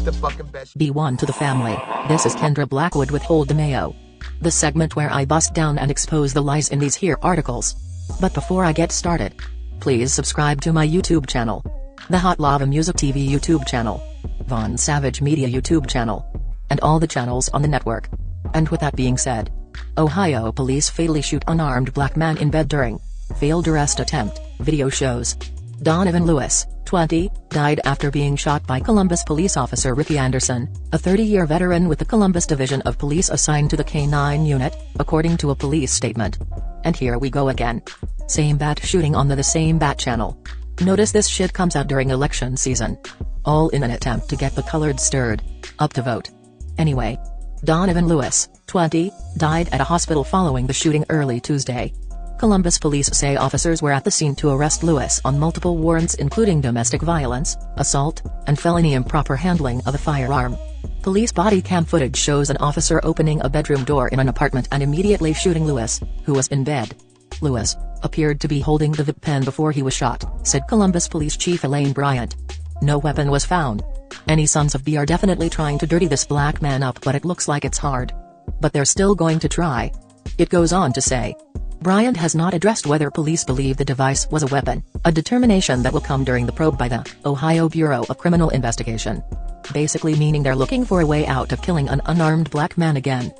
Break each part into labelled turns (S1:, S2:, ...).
S1: It's the fucking best.
S2: B1 to the family. This is Kendra Blackwood with Hold the Mayo, the segment where I bust down and expose the lies in these here articles. But before I get started, please subscribe to my YouTube channel, the Hot Lava Music TV YouTube channel, Von Savage Media YouTube channel, and all the channels on the network. And with that being said, Ohio police fatally shoot unarmed black man in bed during failed arrest attempt. Video shows Donovan Lewis, 20, died after being shot by Columbus police officer Ricky Anderson, a 30-year veteran with the Columbus Division of Police assigned to the K-9 unit, according to a police statement. And here we go again. Same bat shooting on the same bat channel. Notice this shit comes out during election season. All in an attempt to get the colored stirred up to vote. Anyway, Donovan Lewis, 20, died at a hospital following the shooting early Tuesday. Columbus police say officers were at the scene to arrest Lewis on multiple warrants including domestic violence, assault, and felony improper handling of a firearm. Police body cam footage shows an officer opening a bedroom door in an apartment and immediately shooting Lewis, who was in bed. Lewis appeared to be holding the vape pen before he was shot, said Columbus Police Chief Elaine Bryant. No weapon was found. Any sons of B are definitely trying to dirty this black man up, but it looks like it's hard. But they're still going to try. It goes on to say, Bryant has not addressed whether police believe the device was a weapon, a determination that will come during the probe by the Ohio Bureau of Criminal Investigation. Basically meaning they're looking for a way out of killing an unarmed black man again.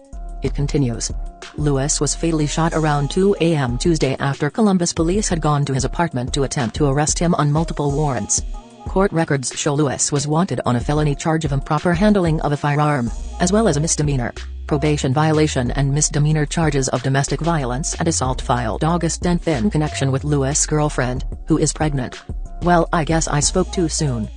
S2: It continues. Lewis was fatally shot around 2 a.m. Tuesday after Columbus police had gone to his apartment to attempt to arrest him on multiple warrants. Court records show Lewis was wanted on a felony charge of improper handling of a firearm, as well as a misdemeanor, probation violation and misdemeanor charges of domestic violence and assault filed August 10th in connection with Lewis' girlfriend, who is pregnant. Well, I guess I spoke too soon.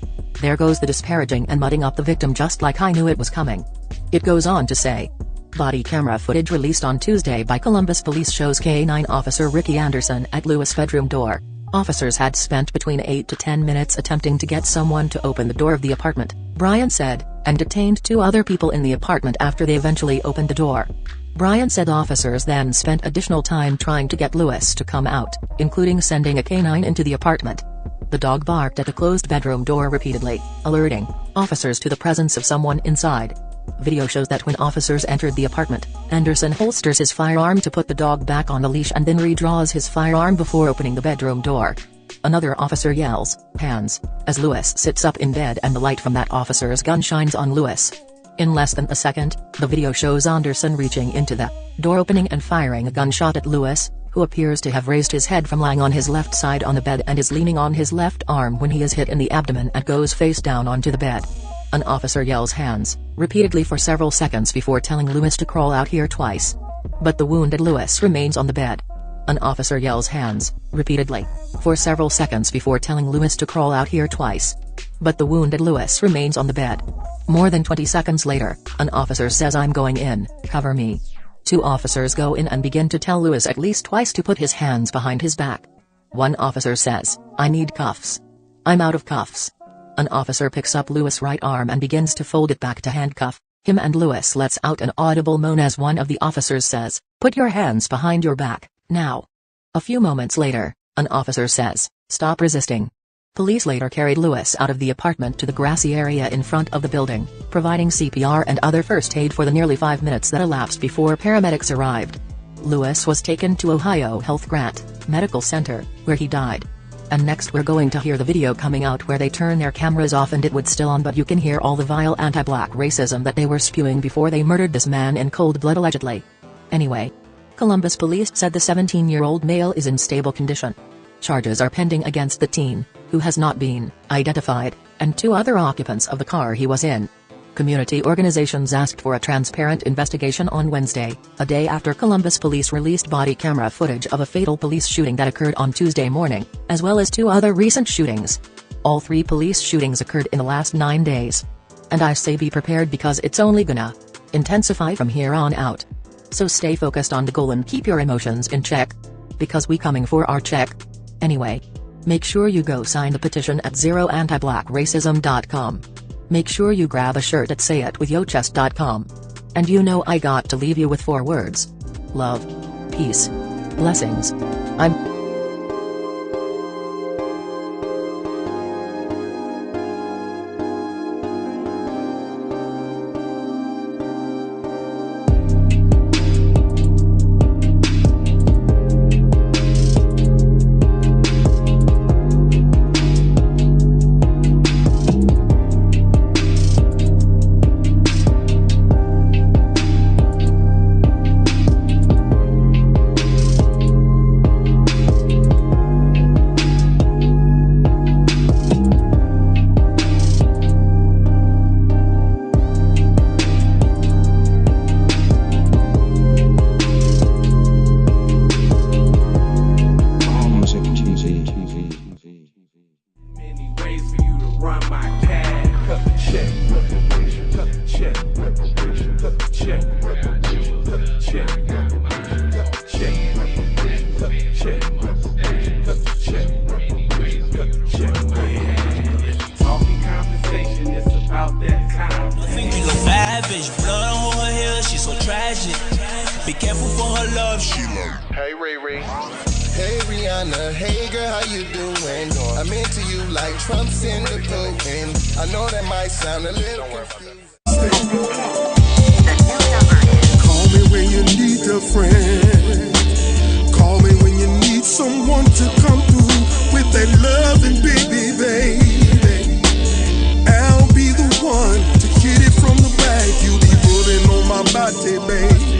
S2: There goes the disparaging and mudding up the victim just like I knew it was coming. It goes on to say, body camera footage released on Tuesday by Columbus Police shows K-9 officer Ricky Anderson at Lewis' bedroom door. Officers had spent between 8 to 10 minutes attempting to get someone to open the door of the apartment, Bryant said, and detained 2 other people in the apartment after they eventually opened the door. Bryant said officers then spent additional time trying to get Lewis to come out, including sending a canine into the apartment. The dog barked at the closed bedroom door repeatedly, alerting officers to the presence of someone inside. Video shows that when officers entered the apartment, Anderson holsters his firearm to put the dog back on the leash and then redraws his firearm before opening the bedroom door. Another officer yells, "Hands," as Lewis sits up in bed and the light from that officer's gun shines on Lewis. In less than a second, the video shows Anderson reaching into the door opening and firing a gunshot at Lewis, who appears to have raised his head from lying on his left side on the bed and is leaning on his left arm when he is hit in the abdomen and goes face down onto the bed. An officer yells "hands" repeatedly for several seconds before telling Lewis to crawl out here twice. But the wounded Lewis remains on the bed. An officer yells "hands" repeatedly for several seconds before telling Lewis to crawl out here twice. But the wounded Lewis remains on the bed. More than 20 seconds later, an officer says "I'm going in, cover me." 2 officers go in and begin to tell Lewis at least twice to put his hands behind his back. One officer says, "I need cuffs. I'm out of cuffs." An officer picks up Lewis' right arm and begins to fold it back to handcuff him, and Lewis lets out an audible moan as one of the officers says, "Put your hands behind your back, now." A few moments later, an officer says, "Stop resisting." Police later carried Lewis out of the apartment to the grassy area in front of the building, providing CPR and other first aid for the nearly 5 minutes that elapsed before paramedics arrived. Lewis was taken to Ohio Health Grant Medical Center, where he died. And next we're going to hear the video coming out where they turn their cameras off and it was still on, but you can hear all the vile anti-black racism that they were spewing before they murdered this man in cold blood allegedly. Anyway, Columbus police said the 17-year-old male is in stable condition. Charges are pending against the teen, who has not been identified, and 2 other occupants of the car he was in. Community organizations asked for a transparent investigation on Wednesday, a day after Columbus police released body camera footage of a fatal police shooting that occurred on Tuesday morning, as well as 2 other recent shootings. All 3 police shootings occurred in the last 9 days. And I say be prepared because it's only gonna intensify from here on out. So stay focused on the goal and keep your emotions in check. Because we coming for our check. Anyway, make sure you go sign the petition at zeroantiblackracism.com. Make sure you grab a shirt at sayitwithyochest.com. And you know I got to leave you with 4 words. Love. Peace. Blessings. I'm
S1: Hey Riri.
S3: Hey Rihanna, hey girl, how you doing? I'm into you like Trump's in the Putin. I know that might sound a little confused.
S4: Call me when you need a friend. Call me when you need someone to come through with that loving baby, baby. I'll be the one to hit it from the back. You be putting on my body, babe.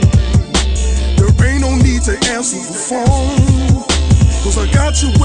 S4: There ain't no need to answer the phone, 'cause I got you well.